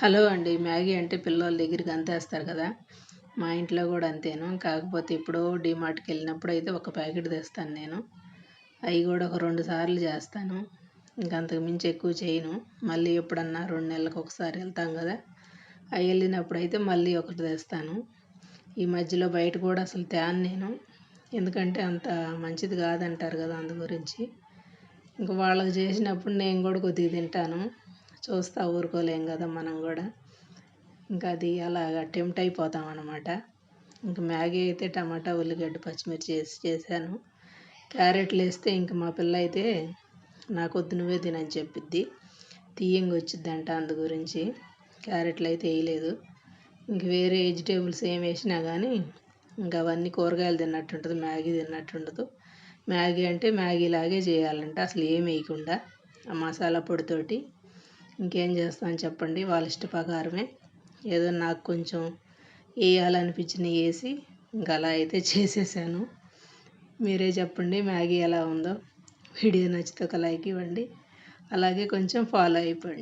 Hello అండి. Maggi అంటే పిల్లోళ్ళ దగ్గరికి అంతేస్తారు కదా! మా ఇంట్లో కూడా అంతేను. కాకపోతే ఎప్పుడో డీమార్ట్‌కెళ్ళినప్పుడు అయితే ఒక ప్యాకెట్ తెస్తాను నేను. అయి కూడా ఒక 2 సార్లు చేస్తాను. ఇంక అంతకు మించి ఎక్కువ చేయను. మళ్ళీ ఎప్పుడన్నా 2 నెలలకు ఒకసారి వెళ్తాం కదా! వెళ్ళినప్పుడైతే మళ్ళీ ఒకటి తెస్తాను. ఈ మధ్యలో బయట కూడా అసలు తేను నేను. ఎందుకంటే అంత మంచిది కాదంటారు కదా! అందు గురించి. ఇంక వాళ్ళకి చేసినప్పుడు నేను కూడా కొద్దిగా తింటాను. చూస్తా ఊరుకోలేం కదా మనం కూడా. ఇంకా అది అలాగా టెంప్ట్ అయిపోతాం అన్నమాట. ఇంక మ్యాగీ అయితే టమాటా, ఉల్లిగడ్డ, పచ్చిమిర్చి వేసి చేశాను. క్యారెట్లు వేస్తే ఇంక మా పిల్ల అయితే నాకొద్దు నువ్వే తినని చెప్పిద్ది. తీయంగా వచ్చిద్దంట అందు గురించి. క్యారెట్లు అయితే వేయలేదు. ఇంక వేరే వెజిటేబుల్స్ ఏం వేసినా కానీ ఇంకా అవన్నీ కూరగాయలు తిన్నట్టుంటుంది, మ్యాగీ తిన్నట్టుండదు. మ్యాగీ అంటే మ్యాగీలాగే చేయాలంట, అసలు ఏం వేయకుండా ఆ మసాలా పొడితోటి. ఇంకేం చేస్తాను చెప్పండి, వాళ్ళ ఇష్ట ప్రకారమే. ఏదో నాకు కొంచెం వేయాలనిపించినవి వేసి ఇంకా అలా అయితే చేసేసాను. మీరే చెప్పండి మ్యాగీ ఎలా ఉందో. వీడియో నచ్చితే ఒక లైక్ ఇవ్వండి, అలాగే కొంచెం ఫాలో అయిపోండి.